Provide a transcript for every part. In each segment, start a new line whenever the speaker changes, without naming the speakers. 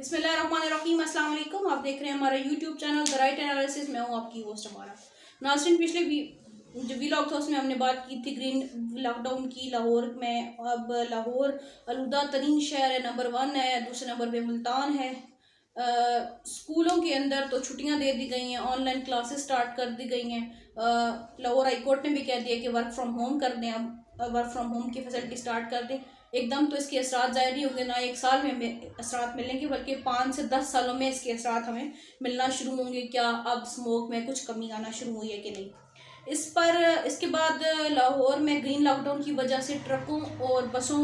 बिस्मिल्लाहिर्रहमानिर्रहीम, अस्सलाम वालेकुम। आप देख रहे हैं हमारा YouTube channel the right analysis. मैं हूँ आपकी होस्ट हमारा नाज़रीन। पिछले जो वीलॉग था उसमें हमने बात की थी ग्रीन लॉकडाउन की लाहौर में। अब लाहौर आलूदा तरीन शहर है, नंबर 1 है, दूसरे नंबर पे मुल्तान है। स्कूलों के अंदर तो छुट्टियां दे दी गई हैं, ऑनलाइन क्लासेस स्टार्ट कर दी गई हैं। लाहौर हाई कोर्ट ने भी कह दिया कि वर्क फ्रॉम होम कर दें, अब वर्क फ्रॉम होम की फैसिलिटी स्टार्ट कर दें। एकदम तो इसके असरात ज़ाहिर नहीं होंगे, ना एक साल में हमें असरात मिलेंगे, बल्कि 5 से 10 सालों में इसके असरात हमें मिलना शुरू होंगे। क्या अब स्मोक में कुछ कमी आना शुरू हुई है कि नहीं, इस पर इसके बाद लाहौर में ग्रीन लॉकडाउन की वजह से ट्रकों और बसों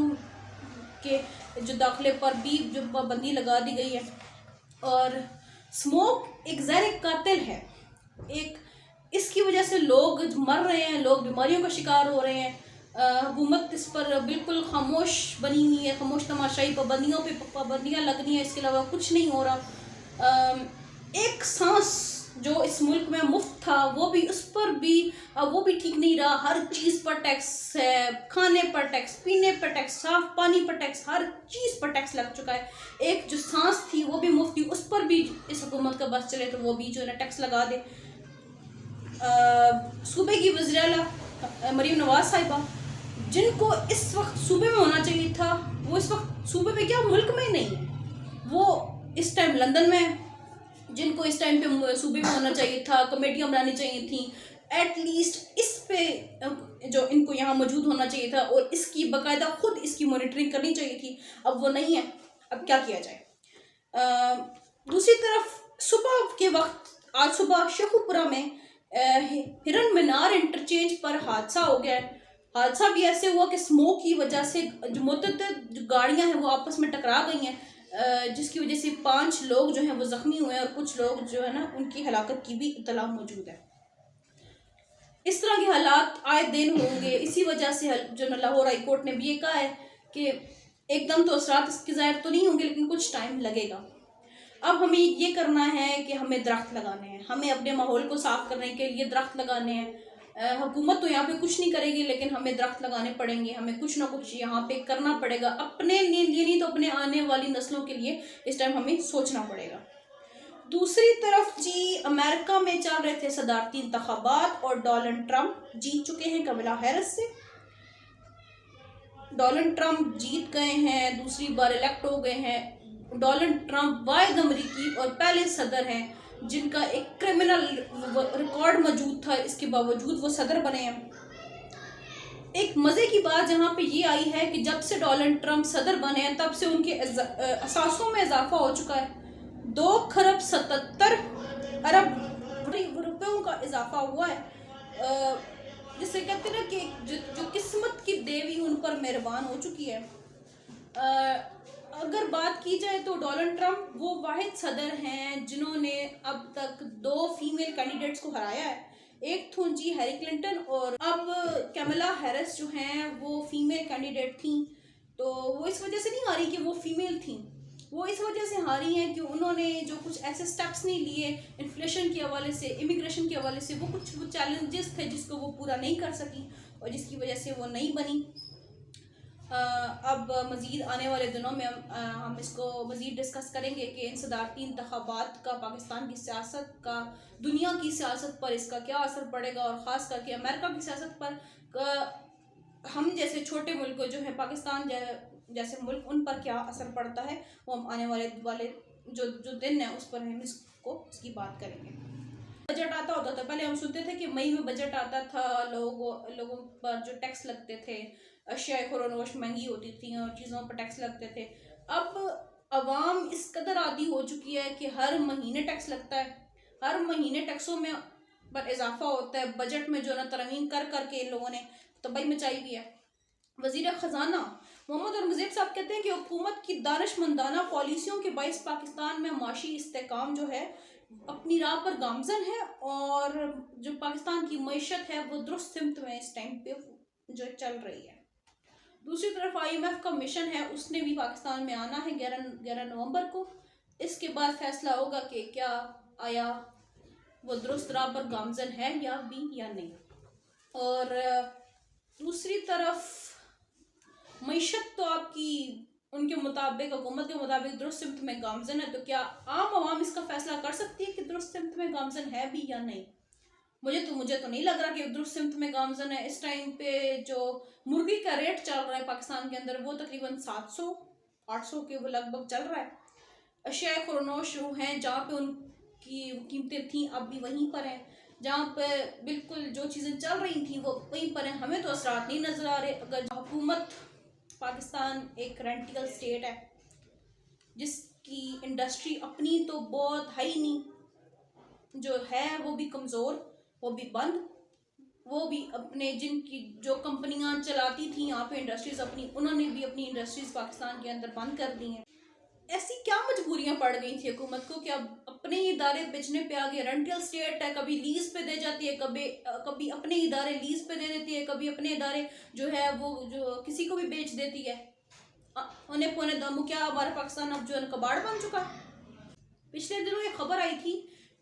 के जो दाखिले पर भी जो पाबंदी लगा दी गई है। और स्मोक एक जहर कातिल है, एक इसकी वजह से लोग मर रहे हैं, लोग बीमारियों का शिकार हो रहे हैं। हुकूमत इस पर बिल्कुल खामोश बनी हुई है, खामोश तमाशाई। पाबंदियों पे पाबंदियाँ लगनी है, इसके अलावा कुछ नहीं हो रहा। एक सांस जो इस मुल्क में मुफ्त था वो भी, उस पर भी अब वो भी ठीक नहीं रहा। हर चीज़ पर टैक्स है, खाने पर टैक्स, पीने पर टैक्स, साफ पानी पर टैक्स, हर चीज़ पर टैक्स लग चुका है। एक जो सांस थी वो भी मुफ्त थी, उस पर भी इस हुकूमत का बस चले तो वो भी जो है ना टैक्स लगा दे। सूबे की वज़ीर आला मरीम नवाज साहिबा, जिनको इस वक्त सूबे में होना चाहिए था, वो इस वक्त सूबे में क्या मुल्क में ही नहीं है, वो इस टाइम लंदन में है। जिनको इस टाइम पे सूबे में होना चाहिए था, कमेटियाँ बनानी चाहिए थी, एटलीस्ट इस पे जो इनको यहाँ मौजूद होना चाहिए था और इसकी बाकायदा खुद इसकी मॉनिटरिंग करनी चाहिए थी। अब वो नहीं है, अब क्या किया जाए। दूसरी तरफ सुबह के वक्त, आज सुबह शेखुपुरा में हिरन मीनार इंटरचेंज पर हादसा हो गया है। हादसा भी ऐसे हुआ कि स्मोक की वजह से जो मुतअद्दिद जो गाड़ियाँ हैं वो आपस में टकरा गई हैं, जिसकी वजह से 5 लोग जो हैं वो ज़ख्मी हुए हैं और कुछ लोग जो है ना उनकी हलाकत की भी इत्तला मौजूद है। इस तरह के हालात आए दिन होंगे। इसी वजह से जो लाहौर हाई कोर्ट ने भी ये कहा है कि एकदम तो असरात इसके ज़ाहिर तो नहीं होंगे, लेकिन कुछ टाइम लगेगा। अब हमें ये करना है कि हमें दरख्त लगाने हैं, हमें अपने माहौल को साफ करने के लिए दरख्त लगाने हैं। हुकूमत तो यहाँ पे कुछ नहीं करेगी, लेकिन हमें दरख्त लगाने पड़ेंगे, हमें कुछ ना कुछ यहाँ पे करना पड़ेगा। अपने लिए नहीं तो अपने आने वाली नस्लों के लिए इस टाइम हमें सोचना पड़ेगा। दूसरी तरफ जी, अमेरिका में चल रहे थे सदारती इंतखाबात और डोनाल्ड ट्रंप जीत चुके हैं कमला हैरिस से। डोनाल्ड ट्रंप जीत गए हैं, दूसरी बार इलेक्ट हो गए हैं। डोनाल्ड ट्रंप वाहिद अमरीकी और पहले सदर हैं जिनका एक क्रिमिनल रिकॉर्ड मौजूद था, इसके बावजूद वो सदर बने हैं। एक मज़े की बात जहाँ पे ये आई है कि जब से डोनाल्ड ट्रंप सदर बने हैं तब से उनके असासों में इजाफा हो चुका है। 2 खरब 77 अरब रुपयों का इजाफा हुआ है। जिसे कहते हैं ना कि जो किस्मत की देवी उन पर मेहरबान हो चुकी है। अगर बात की जाए तो डोनाल्ड ट्रंप वो वाहिद सदर हैं जिन्होंने अब तक 2 फीमेल कैंडिडेट्स को हराया है। एक थी जी हैरी क्लिंटन, और अब कमला हैरिस जो हैं वो फीमेल कैंडिडेट थी। तो वो इस वजह से नहीं हारी कि वो फीमेल थी, वो इस वजह से हारी हैं कि उन्होंने जो कुछ ऐसे स्टेप्स नहीं लिए इन्फ्लेशन के हवाले से, इमिग्रेशन के हवाले से, वो कुछ वो चैलेंजेस थे जिसको वो पूरा नहीं कर सकी और जिसकी वजह से वो नहीं बनी। अब मज़ीद आने वाले दिनों में हम इसको मज़ीद डिस्कस करेंगे कि इन सदारती इंतखाबात का पाकिस्तान की सियासत का, दुनिया की सियासत पर इसका क्या असर पड़ेगा, और ख़ास करके अमेरिका की सियासत पर हम जैसे छोटे मुल्क जो है पाकिस्तान जैसे मुल्क, उन पर क्या असर पड़ता है। वो हम आने वाले जो दिन है उस पर हम इसकी बात करेंगे। बजट आता होता था, पहले हम सुनते थे कि मई में बजट आता था, लोगों पर जो टैक्स लगते थे, अशिया फ़रोख्त महंगी होती थी और चीज़ों पर टैक्स लगते थे। अब अवाम इस कदर आदी हो चुकी है कि हर महीने टैक्स लगता है, हर महीने टैक्सों में पर इजाफा होता है। बजट में जो ना तरमीम कर करके इन लोगों ने तबाही मचाई हुई है। वज़ीर ख़जाना मोहम्मद औरंगज़ेब साहब कहते हैं कि हुकूमत की दानिशमंदाना पॉलिसियों के बाइस पाकिस्तान में माशी इस्तेकाम जो है अपनी राह पर गामजन है, और जो पाकिस्तान की मईशत है वो दुरुस्त सिमत में इस टाइम पे जो चल रही है। दूसरी तरफ IMF का मिशन है, उसने भी पाकिस्तान में आना है 11 नवंबर को। इसके बाद फैसला होगा कि क्या आया वो दुरुस्त राह पर गामजन है या नहीं। और दूसरी तरफ मईशत तो आपकी उनके मुताबिक, हुकूमत के मुताबिक दुरुस्त सिमत में गामजन है, तो क्या आम आवाम इसका फैसला कर सकती है कि दुरुस्त सिमत में गामजन है भी या नहीं? मुझे तो नहीं लग रहा कि दुरुस्त सिमत में गामजन है। इस टाइम पे जो मुर्गी का रेट चल रहा है पाकिस्तान के अंदर, वो तकरीबन 700-800 के वो लगभग चल रहा है। अशिया खुरनोश हैं जहाँ पे उनकी कीमतें थी अब भी वहीं पर हैं, जहाँ पे बिल्कुल जो चीज़ें चल रही थी वो वहीं पर हैं। हमें तो असरात नहीं नज़र आ रहे। अगर हुकूमत, पाकिस्तान एक रेंटियल स्टेट है जिसकी इंडस्ट्री अपनी तो बहुत है ही नहीं, जो है वो भी कमज़ोर, वो भी बंद, वो भी अपने जिनकी जो कंपनियां चलाती थी यहाँ पे इंडस्ट्रीज अपनी, उन्होंने भी अपनी इंडस्ट्रीज पाकिस्तान के अंदर बंद कर दी हैं। ऐसी क्या मजबूरियां पड़ गई थी हुकूमत को कि अब अपने इदारे बेचने पे आ गए। रेंटल स्टेट है, कभी लीज पे दे जाती है, कभी अपने इदारे लीज पे दे देती है, कभी अपने इदारे जो है वो जो किसी को भी बेच देती है। उन्हें पौने दम क्या हमारा पाकिस्तान अब जो है कबाड़ बन चुका है। पिछले दिनों ये खबर आई थी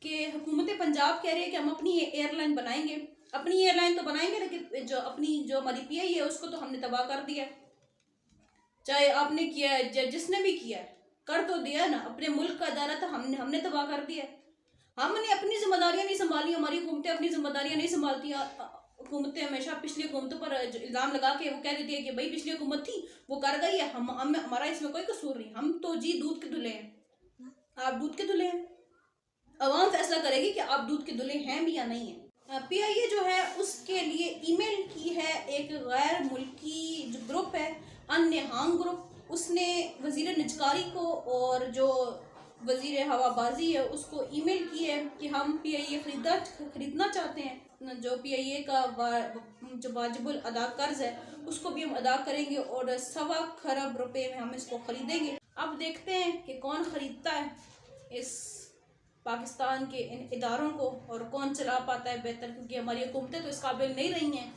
कि हुकूमत पंजाब कह रही है कि हम अपनी एयरलाइन बनाएंगे। अपनी एयरलाइन तो बनाएंगे, लेकिन जो हमारी पीआई है उसको तो हमने तबाह कर दिया। चाहे आपने किया है, जिसने भी किया है, कर तो दिया ना। अपने मुल्क का इदारा था, हमने तबाह कर दिया। हमने अपनी जिम्मेदारियां नहीं संभाली, हमारी हुकूमतें अपनी जिम्मेदारियां नहीं संभालती। हुकूमतें हमेशा पिछली हुकूमतों पर इल्ज़ाम लगा के वो कह देती है कि भाई पिछली हुकूमत थी वो कर गई है, हमारा इसमें कोई कसूर नहीं, हम तो जी दूध के धुले हैं, आप दूध के धुले हैं। अवाम फैसला करेगी कि आप दूध के धुले हैं भी या नहीं है। पीआईए जो है उसके लिए ईमेल की है एक गैर मुल्की जो ग्रुप है, अन्यहांग ग्रुप, उसने वजीर निजकारी को और जो वजीर हवाबाजी है उसको ईमेल की है कि हम पीआईए खरीदना चाहते हैं। जो पीआईए का जो वाजिबुल अदा कर्ज है उसको भी हम अदा करेंगे और 1.25 खरब रुपए में हम इसको खरीदेंगे। अब देखते हैं कि कौन खरीदता है इस पाकिस्तान के इन इदारों को और कौन चला पाता है बेहतर, क्योंकि हमारी हुकूमतें तो इस काबिल नहीं रही हैं।